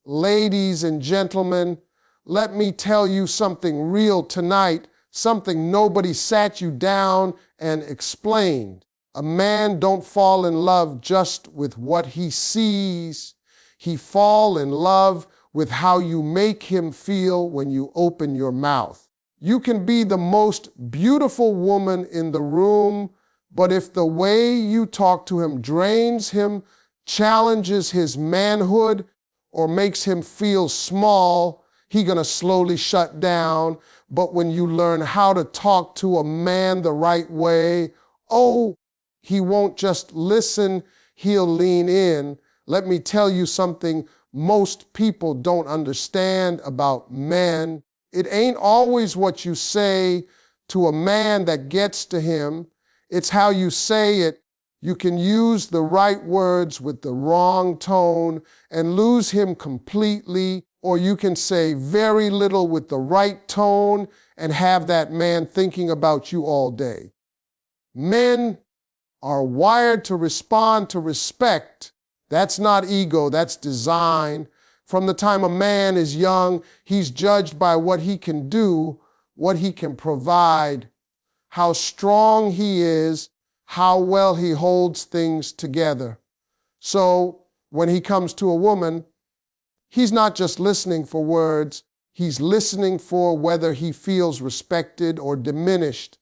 Ladies and gentlemen, let me tell you something real tonight, something nobody sat you down and explained. A man don't fall in love just with what he sees. He fall in love with how you make him feel when you open your mouth. You can be the most beautiful woman in the room, but if the way you talk to him drains him, challenges his manhood, or makes him feel small, he's gonna slowly shut down. But when you learn how to talk to a man the right way, oh, he won't just listen, he'll lean in. Let me tell you something most people don't understand about men. It ain't always what you say to a man that gets to him. It's how you say it. You can use the right words with the wrong tone and lose him completely, or you can say very little with the right tone and have that man thinking about you all day. Men are wired to respond to respect. That's not ego, that's design. From the time a man is young, he's judged by what he can do, what he can provide, how strong he is, how well he holds things together. So when he comes to a woman, he's not just listening for words, he's listening for whether he feels respected or diminished.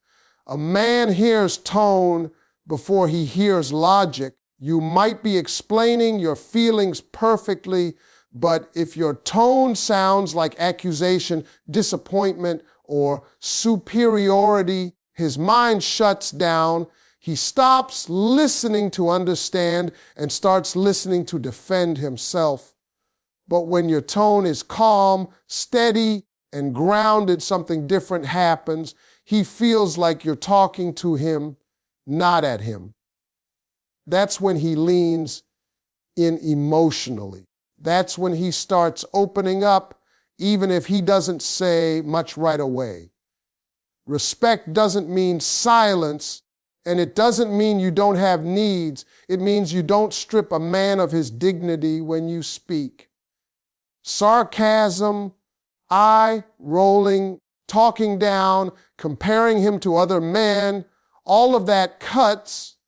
A man hears tone before he hears logic. You might be explaining your feelings perfectly, but if your tone sounds like accusation, disappointment, or superiority, his mind shuts down. He stops listening to understand and starts listening to defend himself. But when your tone is calm, steady, and grounded, something different happens. He feels like you're talking to him, not at him. That's when he leans in emotionally. That's when he starts opening up, even if he doesn't say much right away. Respect doesn't mean silence, and it doesn't mean you don't have needs. It means you don't strip a man of his dignity when you speak. Sarcasm, eye rolling, talking down, comparing him to other men, all of that cuts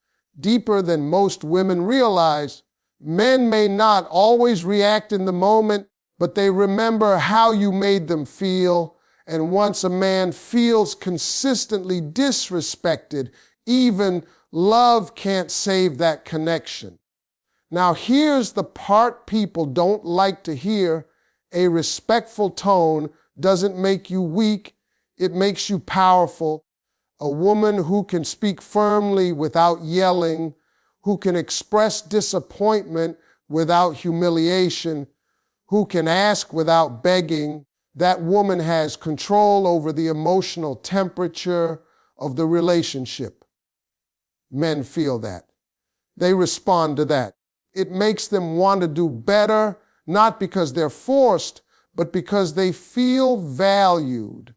deeper than most women realize. Men may not always react in the moment, but they remember how you made them feel. And once a man feels consistently disrespected, even love can't save that connection. Now here's the part people don't like to hear. A respectful tone doesn't make you weak, it makes you powerful. A woman who can speak firmly without yelling, who can express disappointment without humiliation, who can ask without begging, that woman has control over the emotional temperature of the relationship. Men feel that. They respond to that. It makes them want to do better, not because they're forced, but because they feel valued.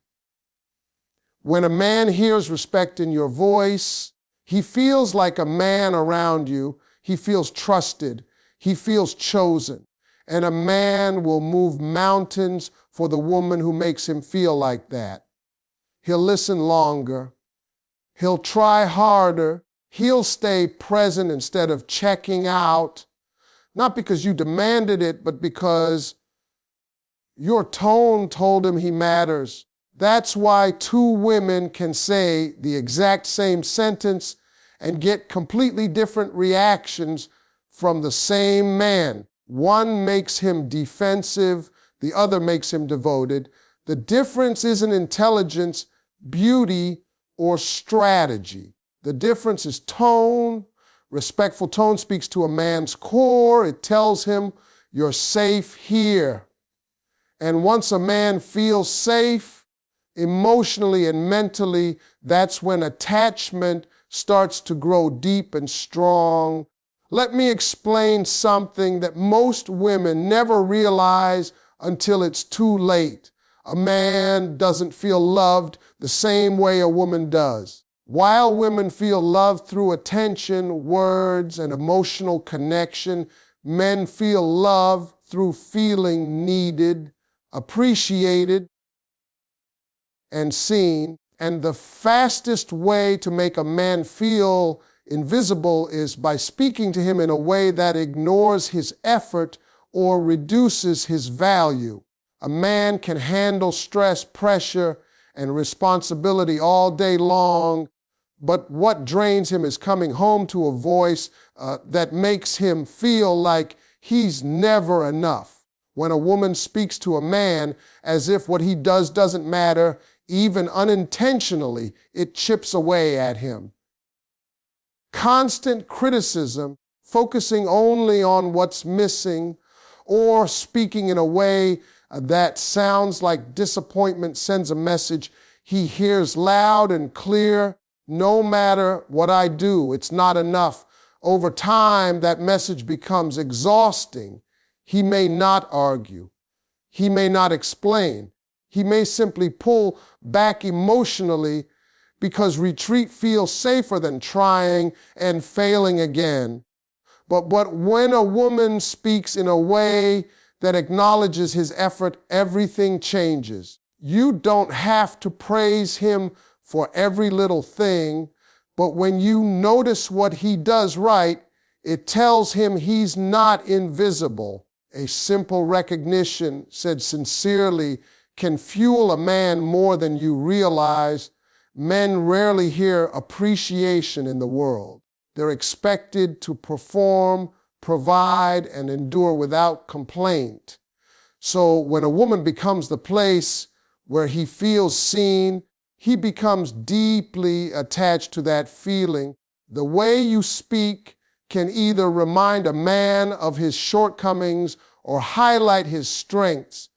When a man hears respect in your voice, he feels like a man around you. He feels trusted. He feels chosen. And a man will move mountains for the woman who makes him feel like that. He'll listen longer. He'll try harder. He'll stay present instead of checking out. Not because you demanded it, but because your tone told him he matters. That's why two women can say the exact same sentence and get completely different reactions from the same man. One makes him defensive, the other makes him devoted. The difference isn't intelligence, beauty, or strategy. The difference is tone. Respectful tone speaks to a man's core. It tells him, you're safe here. And once a man feels safe, emotionally and mentally, that's when attachment starts to grow deep and strong. Let me explain something that most women never realize until it's too late. A man doesn't feel loved the same way a woman does. While women feel love through attention, words, and emotional connection, men feel love through feeling needed, appreciated, and seen. And the fastest way to make a man feel invisible is by speaking to him in a way that ignores his effort or reduces his value. A man can handle stress, pressure, and responsibility all day long, but what drains him is coming home to a voice that makes him feel like he's never enough. When a woman speaks to a man as if what he does doesn't matter, even unintentionally, it chips away at him. Constant criticism, focusing only on what's missing, or speaking in a way that sounds like disappointment sends a message he hears loud and clear. No matter what I do, it's not enough. Over time, that message becomes exhausting. He may not argue. He may not explain. He may simply pull back emotionally because retreat feels safer than trying and failing again. But when a woman speaks in a way that acknowledges his effort, everything changes. You don't have to praise him for every little thing, but when you notice what he does right, it tells him he's not invisible. A simple recognition, said sincerely, can fuel a man more than you realize. Men rarely hear appreciation in the world. They're expected to perform, provide, and endure without complaint. So when a woman becomes the place where he feels seen, he becomes deeply attached to that feeling. The way you speak can either remind a man of his shortcomings or highlight his strengths.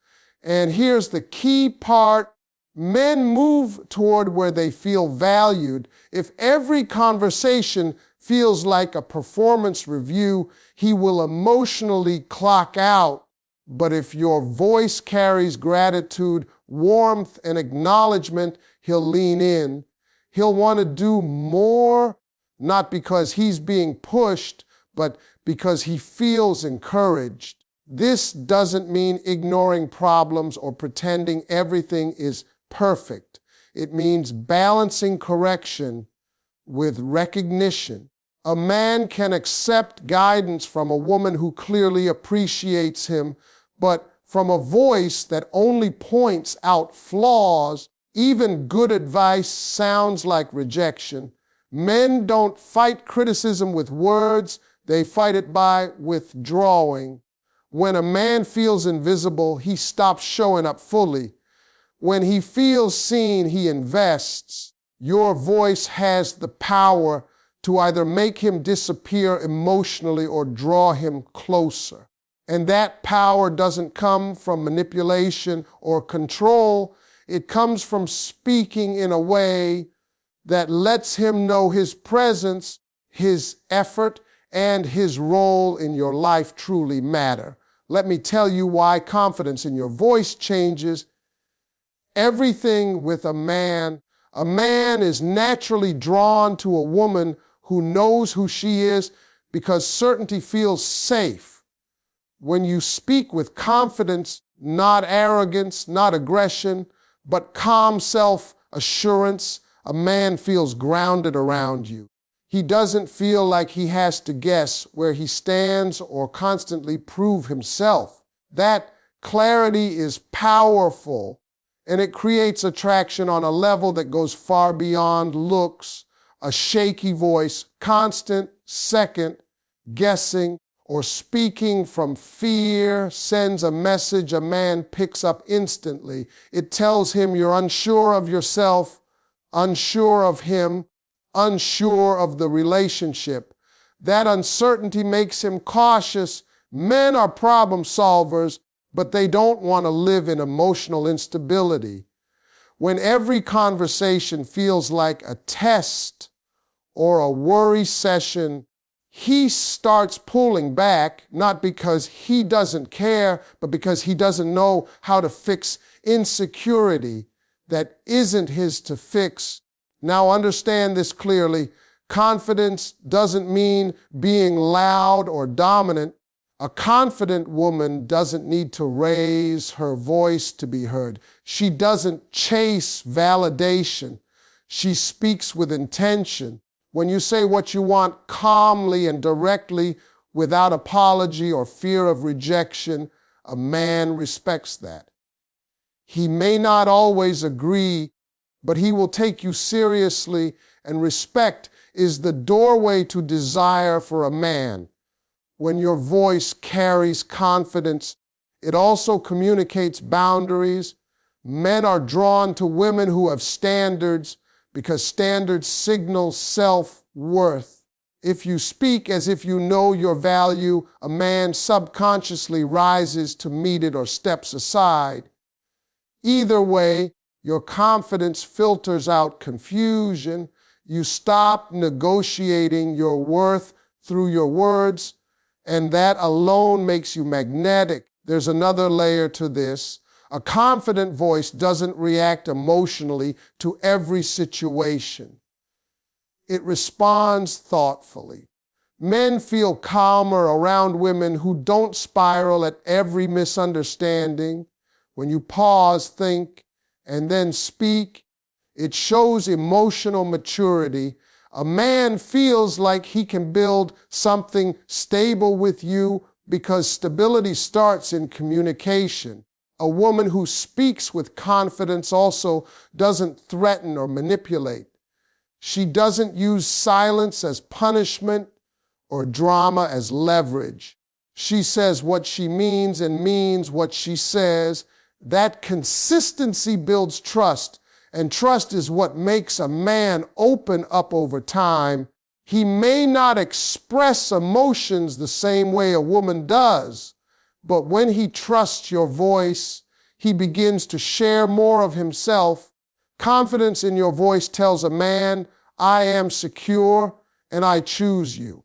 And here's the key part. Men move toward where they feel valued. If every conversation feels like a performance review, he will emotionally clock out. But if your voice carries gratitude, warmth, and acknowledgement, he'll lean in. He'll want to do more, not because he's being pushed, but because he feels encouraged. This doesn't mean ignoring problems or pretending everything is perfect. It means balancing correction with recognition. A man can accept guidance from a woman who clearly appreciates him, but from a voice that only points out flaws. Even good advice sounds like rejection. Men don't fight criticism with words, they fight it by withdrawing. When a man feels invisible, he stops showing up fully. When he feels seen, he invests. Your voice has the power to either make him disappear emotionally or draw him closer. And that power doesn't come from manipulation or control. It comes from speaking in a way that lets him know his presence, his effort, and his role in your life truly matter. Let me tell you why confidence in your voice changes everything with a man. A man is naturally drawn to a woman who knows who she is because certainty feels safe. When you speak with confidence, not arrogance, not aggression, but calm self-assurance, a man feels grounded around you. He doesn't feel like he has to guess where he stands or constantly prove himself. That clarity is powerful, and it creates attraction on a level that goes far beyond looks. A shaky voice, constant second guessing, or speaking from fear sends a message a man picks up instantly. It tells him you're unsure of yourself, unsure of him, unsure of the relationship. That uncertainty makes him cautious. Men are problem solvers, but they don't want to live in emotional instability. When every conversation feels like a test or a worry session, he starts pulling back, not because he doesn't care, but because he doesn't know how to fix insecurity that isn't his to fix. Now understand this clearly. Confidence doesn't mean being loud or dominant. A confident woman doesn't need to raise her voice to be heard. She doesn't chase validation. She speaks with intention. When you say what you want calmly and directly without apology or fear of rejection, a man respects that. He may not always agree, but he will take you seriously, and respect is the doorway to desire for a man. When your voice carries confidence, it also communicates boundaries. Men are drawn to women who have standards because standards signal self-worth. If you speak as if you know your value, a man subconsciously rises to meet it or steps aside. Either way, your confidence filters out confusion. You stop negotiating your worth through your words, and that alone makes you magnetic. There's another layer to this. A confident voice doesn't react emotionally to every situation. It responds thoughtfully. Men feel calmer around women who don't spiral at every misunderstanding. When you pause, think, and then speak, it shows emotional maturity. A man feels like he can build something stable with you because stability starts in communication. A woman who speaks with confidence also doesn't threaten or manipulate. She doesn't use silence as punishment or drama as leverage. She says what she means and means what she says. That consistency builds trust. And trust is what makes a man open up over time. He may not express emotions the same way a woman does, but when he trusts your voice, he begins to share more of himself. Confidence in your voice tells a man, I am secure and I choose you.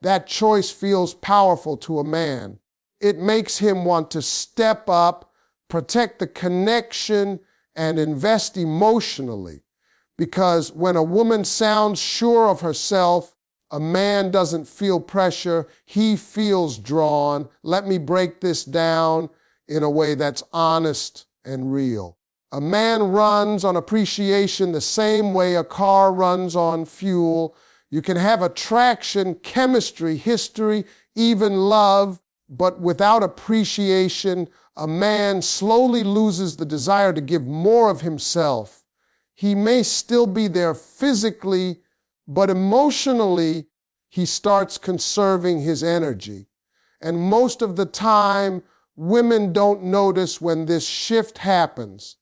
That choice feels powerful to a man. It makes him want to step up, protect the connection, and invest emotionally. Because when a woman sounds sure of herself, a man doesn't feel pressure, he feels drawn. Let me break this down in a way that's honest and real. A man runs on appreciation the same way a car runs on fuel. You can have attraction, chemistry, history, even love, but without appreciation, a man slowly loses the desire to give more of himself. He may still be there physically, but emotionally, he starts conserving his energy. And most of the time, women don't notice when this shift happens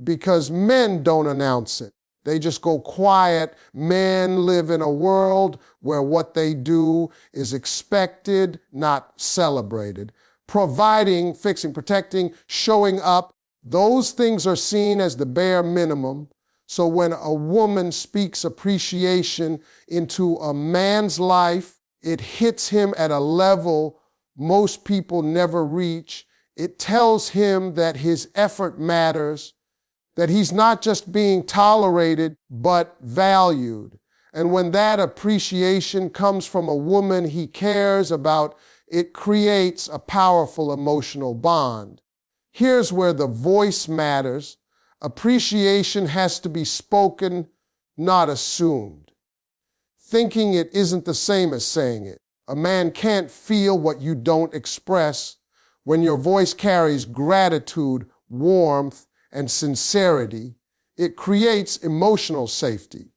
because men don't announce it. They just go quiet. Men live in a world where what they do is expected, not celebrated. Providing, fixing, protecting, showing up, those things are seen as the bare minimum. So when a woman speaks appreciation into a man's life, it hits him at a level most people never reach. It tells him that his effort matters, that he's not just being tolerated, but valued. And when that appreciation comes from a woman he cares about, it creates a powerful emotional bond. Here's where the voice matters. Appreciation has to be spoken, not assumed. Thinking it isn't the same as saying it. A man can't feel what you don't express. When your voice carries gratitude, warmth, and sincerity, it creates emotional safety.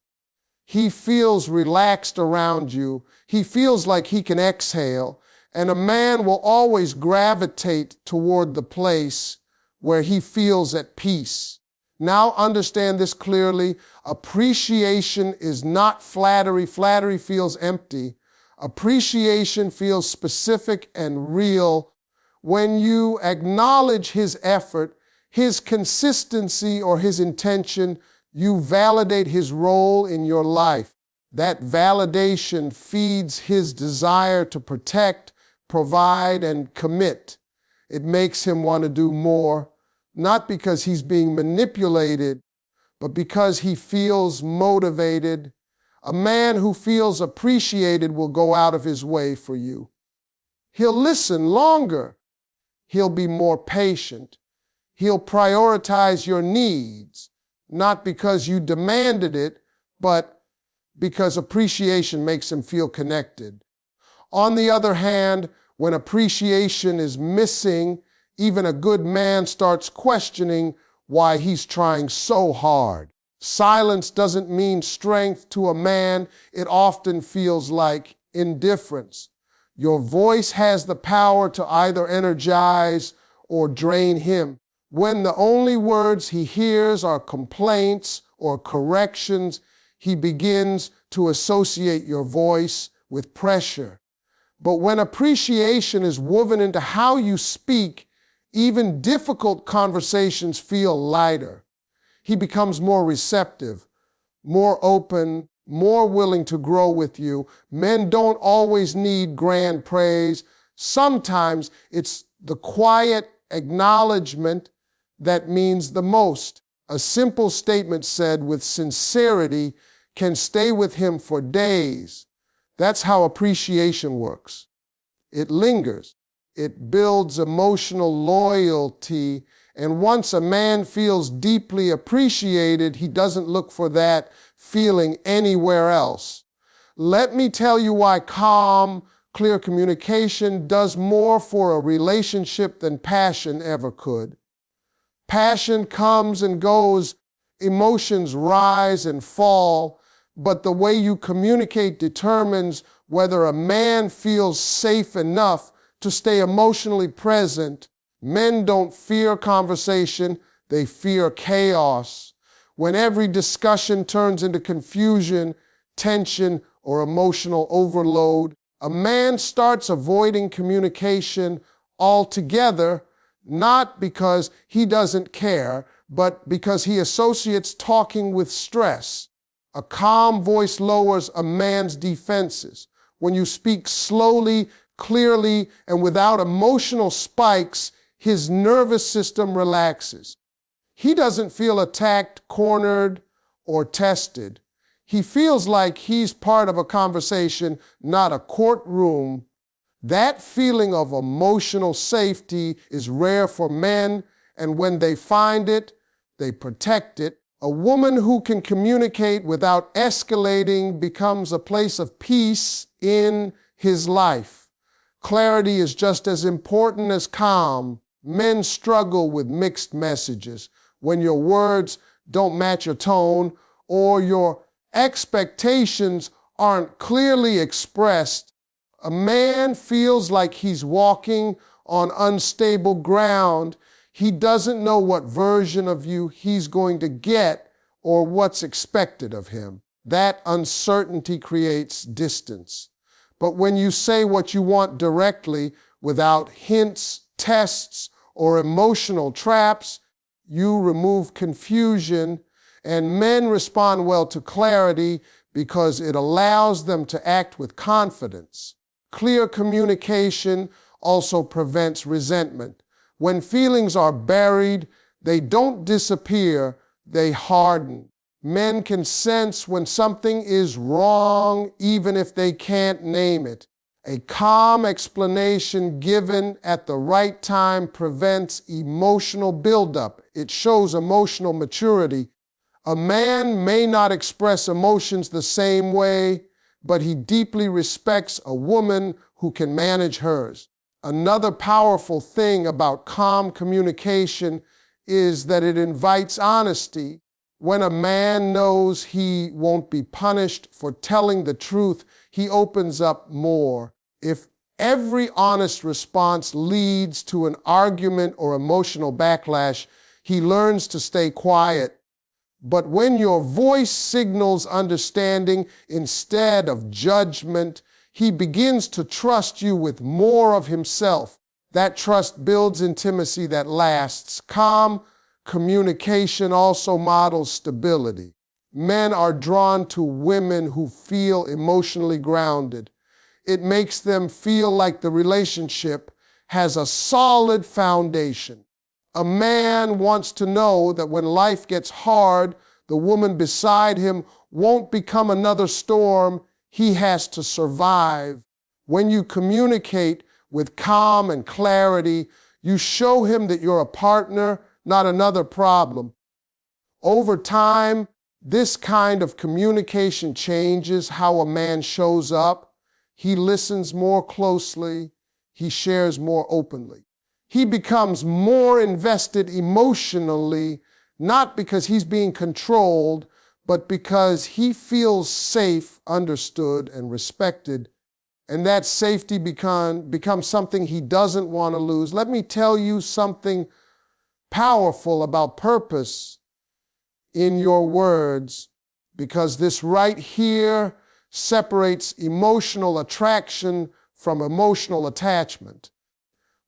He feels relaxed around you. He feels like he can exhale. And a man will always gravitate toward the place where he feels at peace. Now understand this clearly. Appreciation is not flattery. Flattery feels empty. Appreciation feels specific and real. When you acknowledge his effort, his consistency, or his intention, you validate his role in your life. That validation feeds his desire to protect, provide, and commit. It makes him want to do more, not because he's being manipulated, but because he feels motivated. A man who feels appreciated will go out of his way for you. He'll listen longer. He'll be more patient. He'll prioritize your needs, not because you demanded it, but because appreciation makes him feel connected. On the other hand, when appreciation is missing, even a good man starts questioning why he's trying so hard. Silence doesn't mean strength to a man. It often feels like indifference. Your voice has the power to either energize or drain him. When the only words he hears are complaints or corrections, he begins to associate your voice with pressure. But when appreciation is woven into how you speak, even difficult conversations feel lighter. He becomes more receptive, more open, more willing to grow with you. Men don't always need grand praise. Sometimes it's the quiet acknowledgement that means the most. A simple statement said with sincerity can stay with him for days. That's how appreciation works. It lingers. It builds emotional loyalty. And once a man feels deeply appreciated, he doesn't look for that feeling anywhere else. Let me tell you why calm, clear communication does more for a relationship than passion ever could. Passion comes and goes, emotions rise and fall, but the way you communicate determines whether a man feels safe enough to stay emotionally present. Men don't fear conversation, they fear chaos. When every discussion turns into confusion, tension, or emotional overload, a man starts avoiding communication altogether, not because he doesn't care, but because he associates talking with stress. A calm voice lowers a man's defenses. When you speak slowly, clearly, and without emotional spikes, his nervous system relaxes. He doesn't feel attacked, cornered, or tested. He feels like he's part of a conversation, not a courtroom. That feeling of emotional safety is rare for men, and when they find it, they protect it. A woman who can communicate without escalating becomes a place of peace in his life. Clarity is just as important as calm. Men struggle with mixed messages. When your words don't match your tone or your expectations aren't clearly expressed, a man feels like he's walking on unstable ground. He doesn't know what version of you he's going to get or what's expected of him. That uncertainty creates distance. But when you say what you want directly, without hints, tests, or emotional traps, you remove confusion, and men respond well to clarity because it allows them to act with confidence. Clear communication also prevents resentment. When feelings are buried, they don't disappear, they harden. Men can sense when something is wrong, even if they can't name it. A calm explanation given at the right time prevents emotional buildup. It shows emotional maturity. A man may not express emotions the same way, but he deeply respects a woman who can manage hers. Another powerful thing about calm communication is that it invites honesty. When a man knows he won't be punished for telling the truth, he opens up more. If every honest response leads to an argument or emotional backlash, he learns to stay quiet. But when your voice signals understanding instead of judgment, he begins to trust you with more of himself. That trust builds intimacy that lasts. Calm communication also models stability. Men are drawn to women who feel emotionally grounded. It makes them feel like the relationship has a solid foundation. A man wants to know that when life gets hard, the woman beside him won't become another storm he has to survive. When you communicate with calm and clarity. You show him that you're a partner, not another problem. Over time, this kind of communication changes how a man shows up. He listens more closely. He shares more openly. He becomes more invested emotionally, not because he's being controlled, but because he feels safe, understood, and respected. And that safety becomes something he doesn't want to lose. Let me tell you something powerful about purpose in your words, because this right here separates emotional attraction from emotional attachment.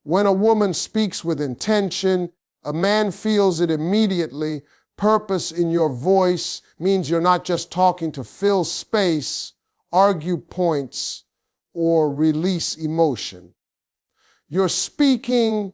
When a woman speaks with intention, a man feels it immediately. Purpose in your voice means you're not just talking to fill space, argue points, or release emotion. You're speaking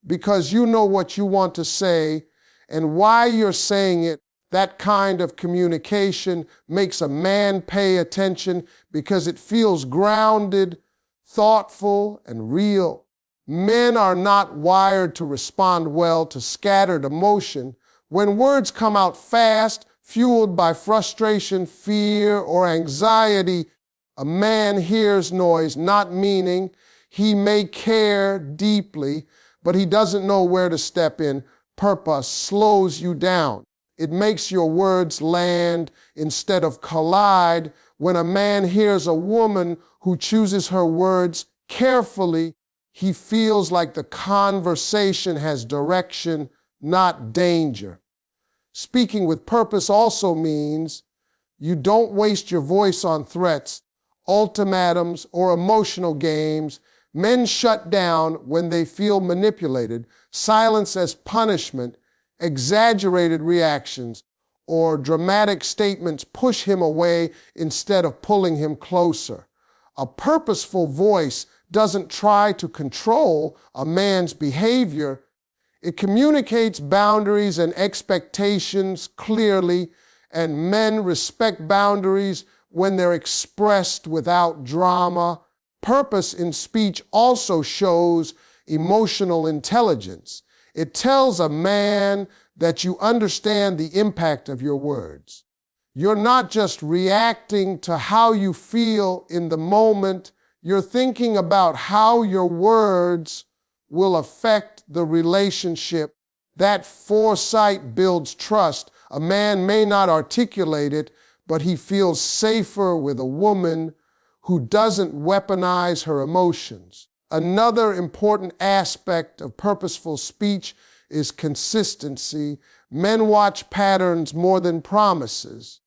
because you know what you want to say, and why you're saying it. That kind of communication makes a man pay attention because it feels grounded, thoughtful, and real. Men are not wired to respond well to scattered emotion. When words come out fast, fueled by frustration, fear, or anxiety, a man hears noise, not meaning. He may care deeply, but he doesn't know where to step in. Purpose slows you down. It makes your words land instead of collide. When a man hears a woman who chooses her words carefully, he feels like the conversation has direction, not danger. Speaking with purpose also means you don't waste your voice on threats, ultimatums, or emotional games. Men shut down when they feel manipulated. Silence as punishment, exaggerated reactions, or dramatic statements push him away instead of pulling him closer. A purposeful voice doesn't try to control a man's behavior. It communicates boundaries and expectations clearly, and men respect boundaries when they're expressed without drama. Purpose in speech also shows emotional intelligence. It tells a man that you understand the impact of your words. You're not just reacting to how you feel in the moment. You're thinking about how your words will affect the relationship. That foresight builds trust. A man may not articulate it, but he feels safer with a woman who doesn't weaponize her emotions. Another important aspect of purposeful speech is consistency. Men watch patterns more than promises.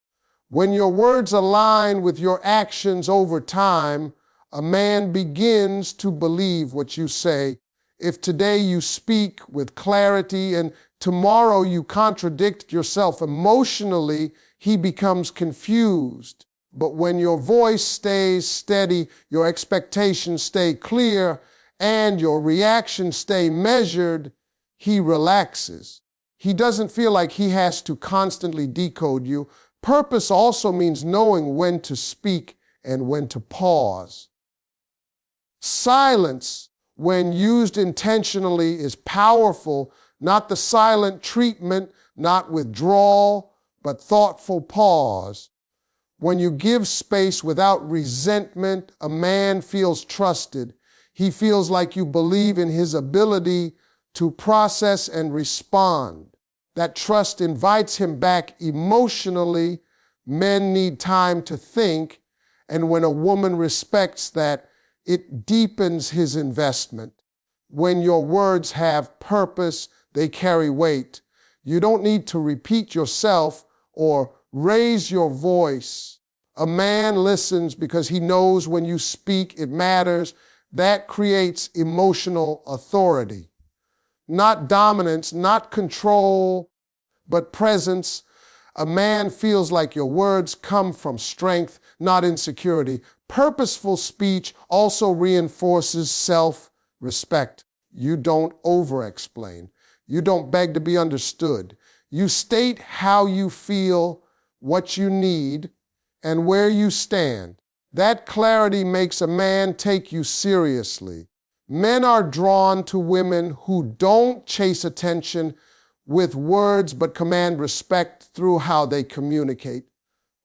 When your words align with your actions over time, a man begins to believe what you say. If today you speak with clarity and tomorrow you contradict yourself emotionally, he becomes confused. But when your voice stays steady, your expectations stay clear, and your reactions stay measured, he relaxes. He doesn't feel like he has to constantly decode you. Purpose also means knowing when to speak and when to pause. Silence, when used intentionally, is powerful, not the silent treatment, not withdrawal, but thoughtful pause. When you give space without resentment, a man feels trusted. He feels like you believe in his ability to process and respond. That trust invites him back emotionally. Men need time to think, and when a woman respects that, it deepens his investment. When your words have purpose, they carry weight. You don't need to repeat yourself or raise your voice. A man listens because he knows when you speak, it matters. That creates emotional authority. Not dominance, not control, but presence. A man feels like your words come from strength, not insecurity. Purposeful speech also reinforces self-respect. You don't over-explain. You don't beg to be understood. You state how you feel, what you need, and where you stand. That clarity makes a man take you seriously. Men are drawn to women who don't chase attention with words but command respect through how they communicate.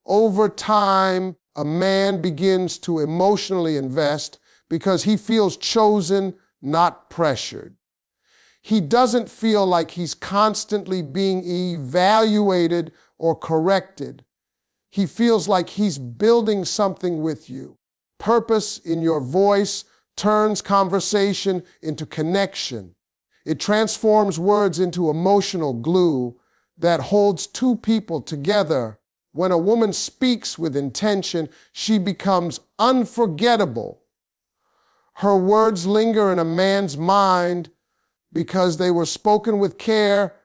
Over time, a man begins to emotionally invest because he feels chosen, not pressured. He doesn't feel like he's constantly being evaluated or corrected. He feels like he's building something with you. Purpose in your voice turns conversation into connection. It transforms words into emotional glue that holds two people together. When a woman speaks with intention, she becomes unforgettable. Her words linger in a man's mind because they were spoken with care,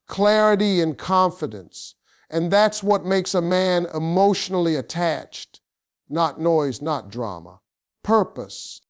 clarity, and confidence. And that's what makes a man emotionally attached. Not noise, not drama. Purpose.